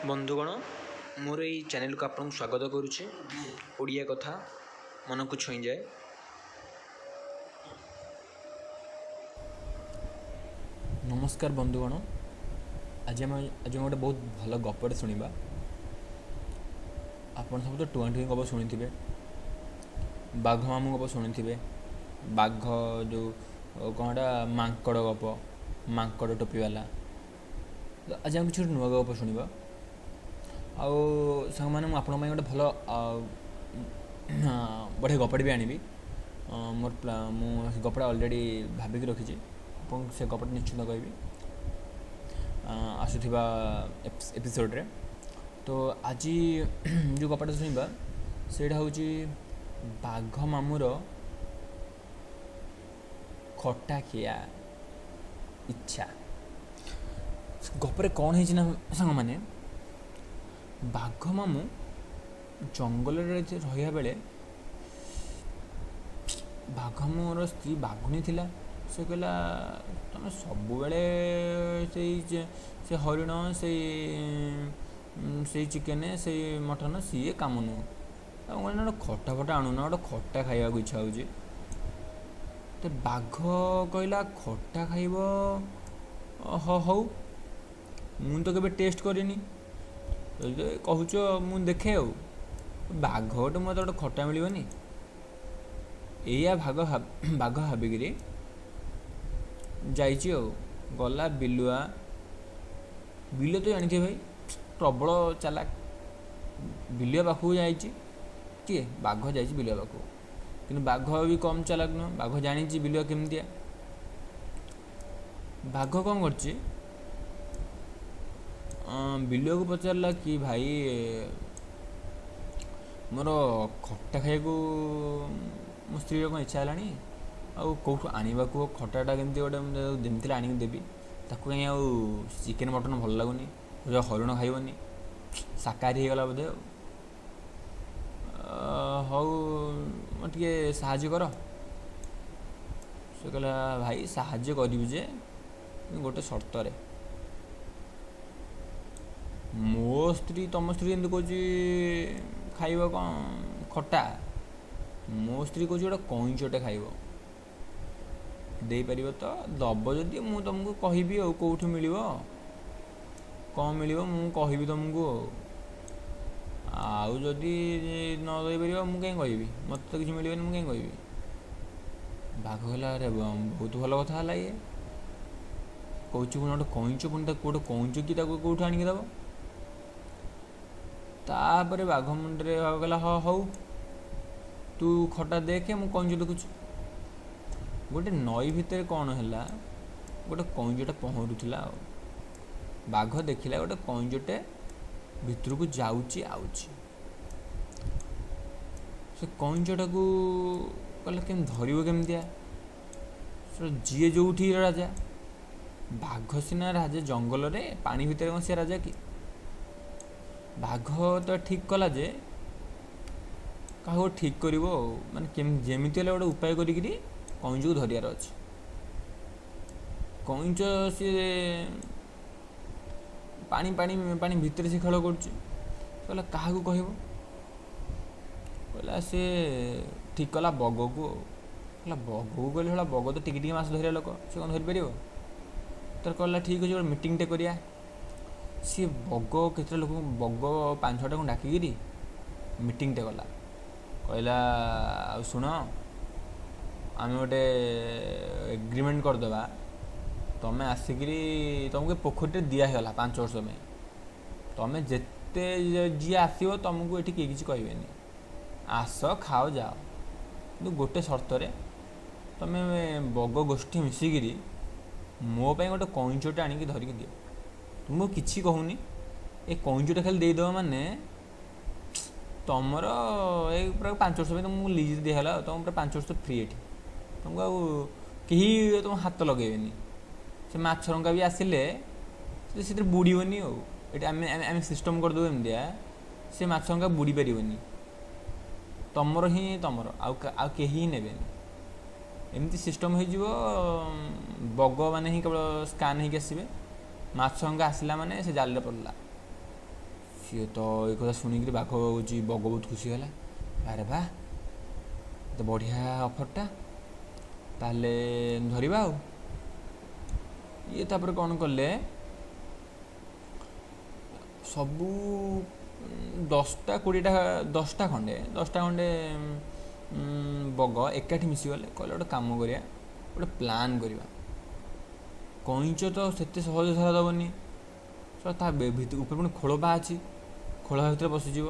बंधुगण मोर ये चैनल को आपको स्वागत करुचे। ओडिया कथा मन को छुई जाए। नमस्कार बंधुगण, आज गोटे बहुत भल गपटे शुणा। आप सब तो टुआ टुई गप शुणी थे, बाघ मामू गप शुणी थे। बाघ जो कौनटा मांकड़ गप, मांकड़ टोपीवाला। तो आज आम कि नुआ गप शुणा। आउ सांग मैंने मुझे गोटे भल बढ़िया गपटे भी आनी। मोर मुझे गपटा अलरेडी भाविक रखी, से गपटा निश्चित कहबी आसुवा एपिसोड्रे। तो आज जो गपटा शुणा सेटा हूँ बाघ मामूर खटा खिया इच्छा। गपरे कौन है ना सांग मैंने, बाघ मामू जंगल रहा बेले बाघ मामूर स्त्री बाघुणी थिला। से कहला तुम सब से हरिण से चिकेन से मटन सी कम नुह गोटे खटा फटा आणुना, गोटे खटा खाइबा इच्छा हो। तो बाघ कहला खटा खाइब हौ, मु तो केबे टेस्ट करिनी, कहूच मु देखे। बाघ गोटे मत गोटे खटा मिलनी या बाघ भाविकी जाइए। गला बिलुआ बिल तो जानी भाई प्रबल चालाक। बिलुआ पाखक जाए बाघ जा बिलुआ पाखक, कि बाघ भी कम चालाक नुह। बाघ जानी बिलुआ केमतिया। बाघ कौन कर बिलुआ को पचारा कि भाई मोर खटा खाया मो स्त्री कौन इच्छा है कौटू आने को खटाटा केमती गोटे जमी आनी देवी ताकू कहीं चिकेन मटन भल लगुनि, हरिण खाइबनी, शाकाहारी होगला बोधे। हौ टे साहाଯ୍य कर। से कहला भाई साहाଯ୍य करी जे गोटे शर्त रे। मो स्त्री तुम स्त्री एमती कह खाइब कौन खटा, मो स्त्री कह गोटे कईंचटे खाइब दे पार तो दब जदि मु तुमको कहबी कौटू मिल कौन मिल मु कहबी तुमको। आउ जदि न दे पार मु कहीं कहबी, मत तो किसी मिलनी मु कहीं कहबी। बाघ कहला अरे बहुत भल कथा है ये कौच गोटे कईंच पुणी गोटे कईंच कि कौटू आणिक दब। तापर बाघ मुंडे कहला हाँ हौ तू खटा देखे मु कईंच देखुच। गोटे नई भितर कौन है गोटे कईंचटे पहरुला। बाघ देखला गोटे कईंचटे भितर को जाऊँची आउची। से कईंचटा को कहला केम धरब केमतिया। जी जो राजा, बाघ सीना राजा जंगल रे पानी भितर कौन सी राजा कि। बाघ तो ठीक कला जे क्या ठीक कर माने जमीती गोटे उपाय करी कईंच को धरियार अच्छे। कईंच सी पानी पानी पानी भितर से खेल कर क्या कहला सी ठीक कला बग को। बग को कहले बग तो टिके मास धरिया लोक से कौन धरी पार। तर कहला ठीक अच्छे गोटे मीटिंग टे करिया। सी बग केते लोक बग 5-6टा को डाकिकी मीटिंग टे कला। कहला शुण आम गोटे एग्रीमेंट करदे, तुम्हें आसिक तुमको पोखरी दिगला 5 वर्ष में तुम्हें जिते जी आसो तुमको ये किसी कहे आस खाओ जाओ, कि गोटे शर्त तुम्हें बग गोष्ठी मिसिकी मोपाई गोटे कईंचटे आणिक धरिकी दियो। तुमको किसी कहूनी ये कईंचटे खाली देदेव माने तुमर ये पूरा 5 वर्ष में तुमको लीज दिगला। तुम पूरा 5 वर्ष फ्री ये तुमको कहीं तुम हाथ लगेनि। से माछरंगा भी आसिले से बुड़ीबनी। आम सिस्टम करदेव एमतिया से माछरंगा बुड़ी पारनी तुमर ही तुमर आउ कहीं ने एमती सिस्टम हो। बग मैंने ही केवल स्कान होके आसवे, माछरंगा आसला माने से जाल पड़ला। ସିଏ ତ ଏ କଥା ଶୁଣିକିରି ବାଘ ହେଉଛି ବଗ ବହୁତ ଖୁସି ହେଲା। ଆରେ ବା ଏତେ ବଢ଼ିଆ ଅଫର୍ଟା, ତାହେଲେ ଧରିବା ଆଉ। ଇଏ ତାପରେ କ'ଣ କଲେ, ସବୁ 10ଟା 20ଟା ଖଣ୍ଡେ ବଗ ଏକାଠି ମିଶିଗଲେ। କହିଲେ ଗୋଟେ କାମ କରିବା, ଗୋଟେ ପ୍ଲାନ୍ କରିବା। କଇଁଚ ତ ସେତେ ସହଜ ଧରା ଦେବନି, ତା ଉପରେ ପୁଣି ଖୋଳପା ଅଛି, ଖୋଳପା ଭିତରେ ପଶିଯିବ।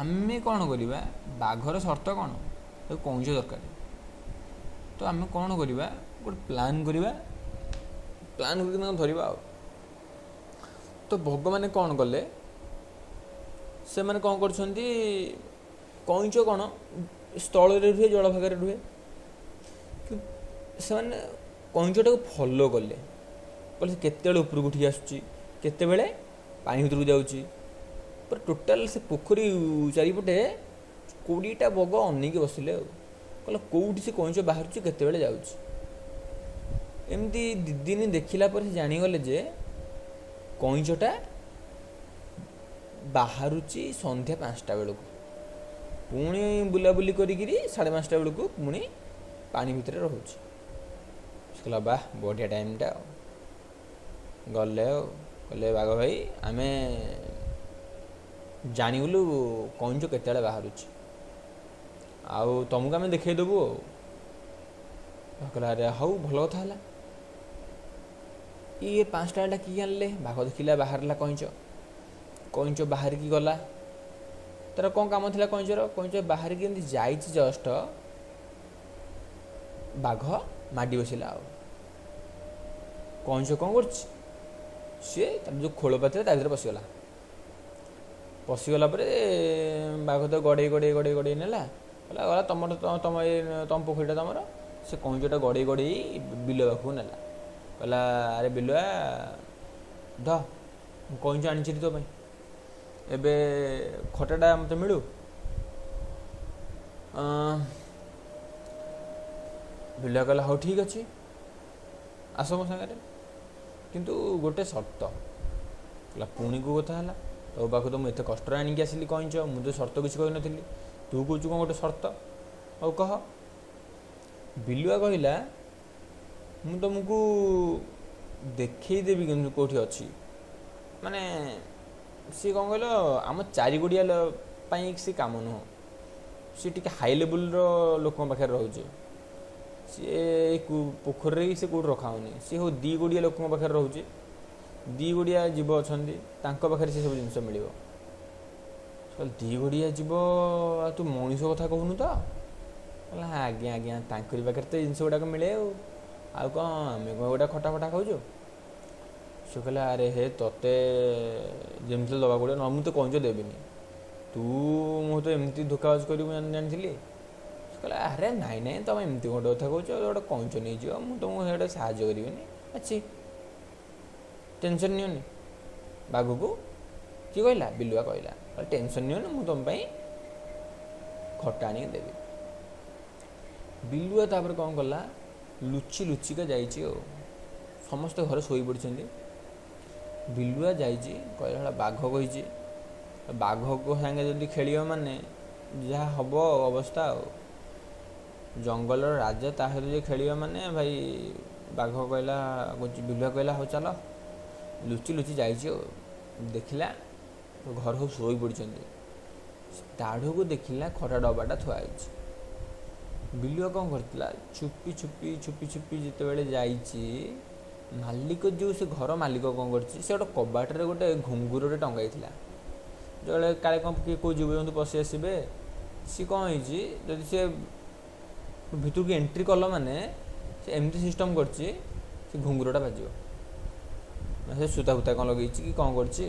ଆମେ କ'ଣ କରିବା, ବାଘର ସର୍ତ୍ତ କ'ଣ, ତାକୁ କଇଁଚ ଦରକାର। ତ ଆମେ କ'ଣ କରିବା, ଗୋଟେ ପ୍ଲାନ୍ କରିବା, ପ୍ଲାନ୍ କରିକି ତାଙ୍କୁ ଧରିବା ଆଉ। ତ ବଗମାନେ କ'ଣ କଲେ, ସେମାନେ କ'ଣ କରୁଛନ୍ତି, କଇଁଚ କ'ଣ ସ୍ଥଳରେ ରୁହେ, ଜଳଭାଗରେ ରୁହେ। ସେମାନେ କଇଁଚଟାକୁ ଫଲୋ କଲେ, କହିଲେ ସେ କେତେବେଳେ ଉପରକୁ ଉଠିକି ଆସୁଛି, କେତେବେଳେ ପାଣି ଭିତରକୁ ଯାଉଛି। ପୁରା ଟୋଟାଲ୍ ସେ ପୋଖରୀ ଚାରିପଟେ 20ଟା ବଗ ଅନେଇକି ବସିଲେ ଆଉ। କହିଲେ କେଉଁଠି ସେ କଇଁଚ ବାହାରୁଛି, କେତେବେଳେ ଯାଉଛି। ଏମିତି 2 ଦିନ ଦେଖିଲା ପରେ ସେ ଜାଣିଗଲେ ଯେ କଇଁଚଟା ବାହାରୁଛି ସନ୍ଧ୍ୟା 5ଟା ବେଳକୁ, ପୁଣି ବୁଲାବୁଲି କରିକିରି 5:30 ବେଳକୁ ପୁଣି ପାଣି ଭିତରେ ରହୁଛି। ସେ କହିଲା ବାଃ ବଢ଼ିଆ ଟାଇମ୍ଟା ଆଉ। ଗଲେ ଆଉ କହିଲେ ବାଘ ଭାଇ ଆମେ ଜାଣିଗଲୁ କଇଁଚ କେତେବେଳେ ବାହାରୁଛି, ଆଉ ତୁମକୁ ଆମେ ଦେଖେଇଦେବୁ ଆଉ। କହିଲା ଆରେ ହଉ ଭଲ କଥା ହେଲା। ଇଏ 5ଟା ବେଳଟା କିଏ ଆଣିଲେ, ବାଘ ଦେଖିଲା ବାହାରିଲା କଇଁଚ ବାହାରିକି ଗଲା। ତାର କ'ଣ କାମ ଥିଲା କଇଁଚର, କଇଁଚ ବାହାରିକି ଏମିତି ଯାଇଛି ଜଷ୍ଟ, ବାଘ ମାଡ଼ି ବସିଲା ଆଉ। କଇଁଚ କ'ଣ କରୁଛି, ସିଏ ତାର ଯେଉଁ ଖୋଳପା ଥିଲା ତା ଭିତରେ ପଶିଗଲା ପରେ ବାଘ ତ ଗଡ଼େଇ ନେଲା। କହିଲା ଗଲା ତମ ପୋଖରୀଟା ତମର। ସେ କଇଁଚଟା ଗଡ଼େଇ ବିଲୁଆ ପାଖକୁ ନେଲା। କହିଲା ଆରେ ବିଲୁଆ ଧ, ମୁଁ କଇଁଚ ଆଣିଛି ତୋ ପାଇଁ, ଏବେ ଖଟାଟା ମୋତେ ମିଳୁ। ବିଲୁଆ କହିଲା ହଉ ଠିକ୍ ଅଛି, ଆସ ମୋ ସାଙ୍ଗରେ, କିନ୍ତୁ ଗୋଟେ ସର୍ତ୍ତ। କହିଲା ପୁଣି କେଉଁ କଥା ହେଲା, ତୋ ପାଖକୁ ତ ମୁଁ ଏତେ କଷ୍ଟରେ ଆଣିକି ଆସିଲି କଇଁଚ, ମୁଁ ତ ସର୍ତ୍ତ କିଛି କହିନଥିଲି, ତୁ କହୁଛୁ କ'ଣ ଗୋଟେ ସର୍ତ୍ତ, ହଉ କହ। ବିଲୁଆ କହିଲା ମୁଁ ତୁମକୁ ଦେଖେଇଦେବି କିନ୍ତୁ କେଉଁଠି ଅଛି। ମାନେ ସିଏ କ'ଣ କହିଲ, ଆମ ଚାରିଗୋଡ଼ିଆ ପାଇଁ ସେ କାମ ନୁହଁ, ସିଏ ଟିକେ ହାଇ ଲେବୁଲ୍ର ଲୋକଙ୍କ ପାଖରେ ରହୁଛି। ସିଏ ପୋଖରୀରେ ସେ କେଉଁଠି ରଖା ହେଉନି, ସିଏ 2 ଗୋଡ଼ିଆ ଲୋକଙ୍କ ପାଖରେ ରହୁଛି। 2 ଗୋଡ଼ିଆ ଜୀବ ଅଛନ୍ତି, ତାଙ୍କ ପାଖରେ ସେସବୁ ଜିନିଷ ମିଳିବ। 2 ଗୋଡ଼ିଆ ଜୀବ, ଆଉ ତୁ ମଣିଷ କଥା କହୁନୁ ତ? କହିଲା ଆଜ୍ଞା ତାଙ୍କରି ପାଖରେ ତ ଜିନିଷ ଗୁଡ଼ାକ ମିଳେ ଆଉ କ'ଣ ଆମେ କ'ଣ ଗୋଟେ ଖଟା ଖାଉଛୁ। ସେ କହିଲା ଆରେ ହେ ତୋତେ ଯେମିତି ଦେବାକୁ ପଡ଼ିବ, ମୁଁ ତ କଇଁଚ ଦେବିନି, ମୁଁ ତ ଏମିତି ଧୋକାବାଜ କରିବୁ ଜାଣିଥିଲି। ସେ କହିଲା ଆରେ ନାଇଁ ତୁମେ ଏମିତି ଗୋଟେ କଥା କହୁଛ, ଗୋଟେ କଇଁଚ ନେଇଯିବ, ମୁଁ ତୁମକୁ ସେଇଟା ସାହାଯ୍ୟ କରିବିନି। ଅଛି ଟେନସନ୍ ନିଅନି। ବାଘକୁ କିଏ କହିଲା, ବିଲୁଆ କହିଲା ଟେନସନ୍ ନିଅନି, ମୁଁ ତୁମ ପାଇଁ ଖଟା ଆଣିକି ଦେବି। ବିଲୁଆ ତାପରେ କ'ଣ କଲା, ଲୁଚିକା ଯାଇଛି ଆଉ। ସମସ୍ତେ ଘରେ ଶୋଇପଡ଼ିଛନ୍ତି। ବିଲୁଆ ଯାଇଛି, କହିଲା ବାଘ କହିଛି, ବାଘକୁ ସାଙ୍ଗେ ଯଦି ଖେଳିବ ମାନେ ଯାହା ହେବ ଅବସ୍ଥା ଆଉ। ଜଙ୍ଗଲର ରାଜା ତା ସହିତ ଯେ ଖେଳିବ ମାନେ ଭାଇ, ବିଲୁଆ କହିଲା ହଉ ଚାଲ। ଲୁଚି ଯାଇଛି ଆଉ। ଦେଖିଲା ଘର ସବୁ ଶୋଇପଡ଼ିଛନ୍ତି, ଦାଢ଼କୁ ଦେଖିଲା ଖଟା ଡବାଟା ଥୁଆ ହେଇଛି। ବିଲୁଆ କ'ଣ କରିଥିଲା, ଛୁପି ଯେତେବେଳେ ଯାଇଛି, ମାଲିକ ଯେଉଁ ସେ ଘର ମାଲିକ କ'ଣ କରିଛି, ସେ ଗୋଟେ କବାଟରେ ଗୋଟେ ଘୁଙ୍ଗୁରଟେ ଟଙ୍ଗାଇଥିଲା। ଯେତେବେଳେ କାଳେ କ'ଣ କିଏ କେଉଁ ଜୀବଜନ୍ତୁ ପଶି ଆସିବେ, ସିଏ କ'ଣ ହେଇଛି, ଯଦି ସେ ଭିତରକୁ ଏଣ୍ଟ୍ରି କଲ ମାନେ ସେ ଏମିତି ସିଷ୍ଟମ୍ କରିଛି, ସେ ଘୁଙ୍ଗୁରଟା ବାଜିବ। ସେ ସୂତା କ'ଣ ଲଗେଇଛି କି କ'ଣ କରିଛି,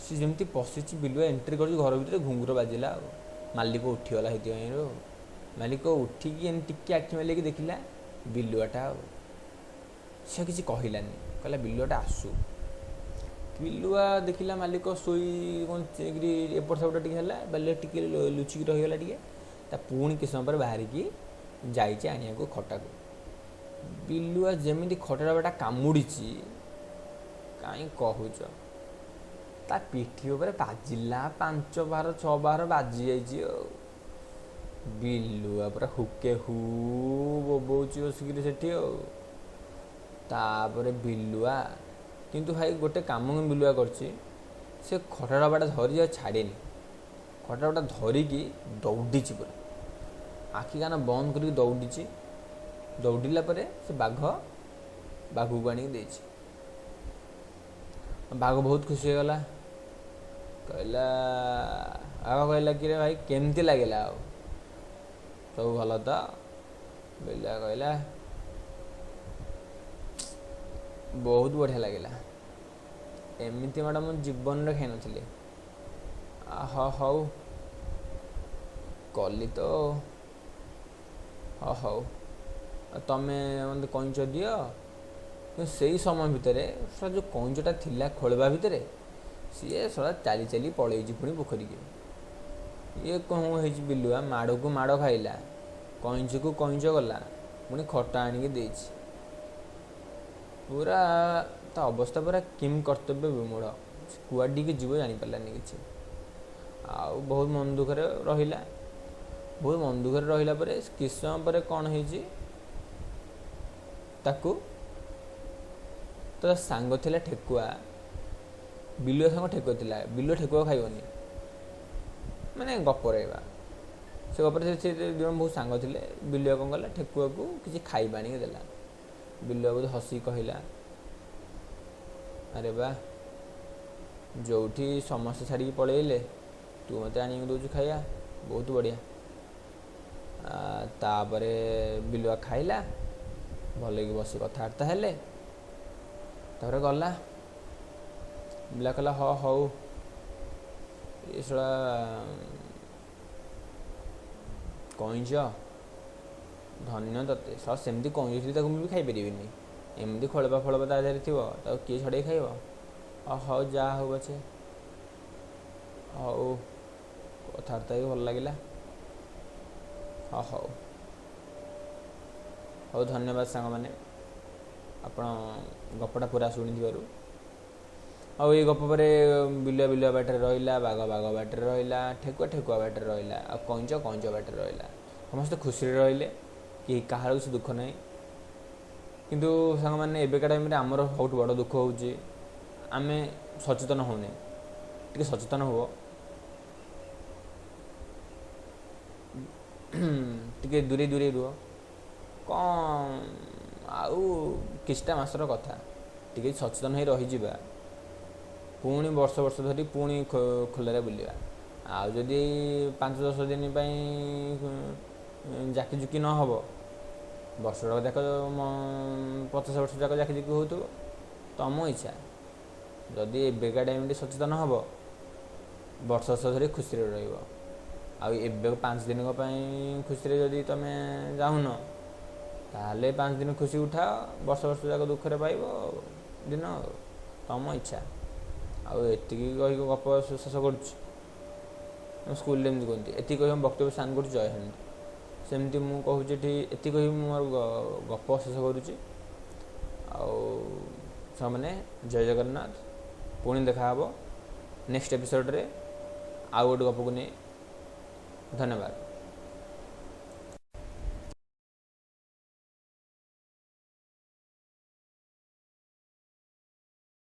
ସେ ଯେମିତି ପଶିଛି, ବିଲୁଆ ଏଣ୍ଟ୍ରି କରିଛି ଘର ଭିତରେ, ଘୁଙ୍ଗୁର ବାଜିଲା ଆଉ। ମାଲିକ ଉଠିଗଲା ସେଥିପାଇଁରୁ। ମାଲିକ ଉଠିକି ଏମିତି ଟିକେ ଆଖି ମାରିକି ଦେଖିଲା ବିଲୁଆଟା ଆଉ। ସେ କିଛି କହିଲାନି, କହିଲା ବିଲୁଆଟା ଆସୁ। ବିଲୁଆ ଦେଖିଲା ମାଲିକ ଶୋଇକିରି ଏପଟ ସେପଟ ଟିକେ ହେଲା, ବିଲୁଆ ଟିକେ ଲୁଚିକି ରହିଗଲା ଟିକେ, ତା ପୁଣି କିଛି ସମୟ ପରେ ବାହାରିକି ଯାଇଛି ଆଣିବାକୁ ଖଟାକୁ। ବିଲୁଆ ଯେମିତି ଖଟା ଡବାଟା କାମୁଡ଼ିଛି, କାହିଁ କହୁଛ, ତା ପିଠି ଉପରେ ବାଜିଲା 5 ବାର 6 ବାର ବାଜି ଯାଇଛି ଆଉ। ବିଲୁଆ ପୁରା ହୁକେ ହୁ ବୋବଉଛି ବସିକିରି ସେଠି ଆଉ। ତାପରେ ବିଲୁଆ କିନ୍ତୁ ଭାଇ ଗୋଟେ କାମ ବିଲୁଆ କରିଛି, ସେ ଖଟା ଡବାଟା ଧରି ଆଉ ଛାଡ଼େନି। ଖଟା ଡବାଟା ଧରିକି ଦୌଡ଼ିଛି ପୁରା, ଆଖି କାନ ବନ୍ଦ କରିକି ଦୌଡ଼ିଛି। ଦୌଡ଼ିଲା ପରେ ସେ ବାଘକୁ ଆଣିକି ଦେଇଛି। ବାଘ ବହୁତ ଖୁସି ହେଇଗଲା, କହିଲା କିରେ ଭାଇ କେମିତି ଲାଗିଲା ଆଉ, ସବୁ ଭଲ ତ? ବିଲୁଆ କହିଲା ବହୁତ ବଢ଼ିଆ ଲାଗିଲା, ଏମିତି ମାଡ଼ ମୁଁ ଜୀବନରେ ଖାଇନଥିଲି। ହଉ କଲି ତ, ହଉ ତମେ ମୋତେ କଇଁଚ ଦିଅ। କିନ୍ତୁ ସେଇ ସମୟ ଭିତରେ ସେଟା ଯେଉଁ କଇଁଚଟା ଥିଲା ଖୋଳିବା ଭିତରେ, ସିଏ ସେଟା ଚାଲି ଚାଲି ପଳେଇଛି ପୁଣି ପୋଖରୀକି। ଇଏ କ'ଣ ହେଇଛି, ବିଲୁଆ ମାଡ଼କୁ ମାଡ଼ ଖାଇଲା, କଇଁଚକୁ କଇଁଚ ଗଲା, ପୁଣି ଖଟା ଆଣିକି ଦେଇଛି। ପୁରା ତା ଅବସ୍ଥା ପୁରା କିମ୍ କର୍ତ୍ତବ୍ୟ ବିମୂଢ଼, କୁଆଡ଼ିକି ଯିବ ଜାଣିପାରିଲାନି କିଛି। ଆଉ ବହୁତ ମନ ଦୁଃଖରେ ରହିଲା। ପରେ କିଛି ସମୟ ପରେ କ'ଣ ହେଇଛି, ତାକୁ ତା ସାଙ୍ଗ ଥିଲା ଠେକୁଆ, ବିଲୁଆ ସାଙ୍ଗ ଠେକୁଆ ଥିଲା। ବିଲୁଆ ଠେକୁଆ ଖାଇବନି, ମାନେ ଗପ ରହିବା। ସେ ଗପରେ ସେ ଦୁଇ ଜଣ ବହୁତ ସାଙ୍ଗ ଥିଲେ। ବିଲୁଆ କ'ଣ କଲା, ଠେକୁଆକୁ କିଛି ଖାଇବା ଆଣିକି ଦେଲା। ବିଲୁଆ ବହୁତ ହସିକି କହିଲା, ଆରେ ବା, ଯେଉଁଠି ସମସ୍ତେ ଛାଡ଼ିକି ପଳେଇଲେ ତୁ ମୋତେ ଆଣିକି ଦେଉଛୁ ଖାଇବା, ବହୁତ ବଢ଼ିଆ। ତାପରେ ବିଲୁଆ ଖାଇଲା, ଭଲକି ବସି କଥାବାର୍ତ୍ତା ହେଲେ। ତାପରେ ଗଲା। ବିଲୁଆ କହିଲା ହଉ ଏ ଶଳା କଇଁଚ, ଧନ୍ୟ ତତେ। ଶଳା ସେମିତି କଇଁଚ ଥିଲେ ତାକୁ ମୁଁ ବି ଖାଇପାରିବିନି, ଏମିତି ଖୋଳବା ତା ଦେହରେ ଥିବ, ତାକୁ କିଏ ଛଡ଼େଇ ଖାଇବ? ହଉ ଯାହା ହଉ ପଛେ, ହଉ କଥାବାର୍ତ୍ତା ହେଇକି ଭଲ ଲାଗିଲା। ହଉ ଧନ୍ୟବାଦ ସାଙ୍ଗମାନେ, ଆପଣ ଗପଟା ପୁରା ଶୁଣିଥିବାରୁ। ଆଉ ଏଇ ଗପ ପରେ ବିଲୁଆ ବାଟରେ ରହିଲା, ବାଘ ବାଟରେ ରହିଲା, ଠେକୁଆ ବାଟରେ ରହିଲା, ଆଉ କଇଁଚ ବାଟରେ ରହିଲା। ସମସ୍ତେ ଖୁସିରେ ରହିଲେ, କାହାର କିଛି ଦୁଃଖ ନାହିଁ। କିନ୍ତୁ ସାଙ୍ଗମାନେ ଏବେକା ଟାଇମ୍ରେ ଆମର ବହୁତ ବଡ଼ ଦୁଃଖ ହେଉଛି, ଆମେ ସଚେତନ ହେଉନେ। ଟିକେ ସଚେତନ ହୁଅ, ଟିକେ ଦୂରେଇ ରୁହ। କ'ଣ ଆଉ କିଛିଟା ମାସର କଥା, ଟିକେ ସଚେତନ ହେଇ ରହିଯିବା, ପୁଣି ବର୍ଷ ଧରି ପୁଣି ଖୋଲାରେ ବୁଲିବା। ଆଉ ଯଦି 5-10 ଦିନ ପାଇଁ ଜାକିଜୁକି ନ ହେବ, ବର୍ଷଟା ଯାକ 50 ବର୍ଷ ଯାକ ଜାକିଜୁକି ହେଉଥିବ, ତମ ଇଚ୍ଛା। ଯଦି ଏବେକା ଟାଇମ୍ରେ ସଚେତନ ହେବ, ବର୍ଷ ଧରି ଖୁସିରେ ରହିବ। ଆଉ ଏବେ 5 ଦିନଙ୍କ ପାଇଁ ଖୁସିରେ ଯଦି ତୁମେ ଯାଉନ, ତାହେଲେ 5 ଦିନ ଖୁସି ଉଠାଅ, ବର୍ଷ ଯାକ ଦୁଃଖରେ ପାଇବ ଦିନ, ତମ ଇଚ୍ଛା। ଆଉ ଏତିକି କହିକି ଗପ ଶେଷ କରୁଛି। ସ୍କୁଲରେ ଏମିତି କୁହନ୍ତି, ଏତିକି କହି ମୁଁ ବକ୍ତବ୍ୟ ସ୍ଥାନ କରୁଛି। ଜୟ ହିନ୍ଦ। ସେମିତି ମୁଁ କହୁଛି ଏଠି, ଏତିକି କହି ମୁଁ ମୋର ଗପ ଶେଷ କରୁଛି। ଆଉ ସେମାନେ ଜୟ ଜଗନ୍ନାଥ। ପୁଣି ଦେଖାହେବ ନେକ୍ସଟ ଏପିସୋଡ଼ରେ ଆଉ ଗୋଟେ ଗପକୁ ନେଇ। ଧନ୍ୟବାଦ।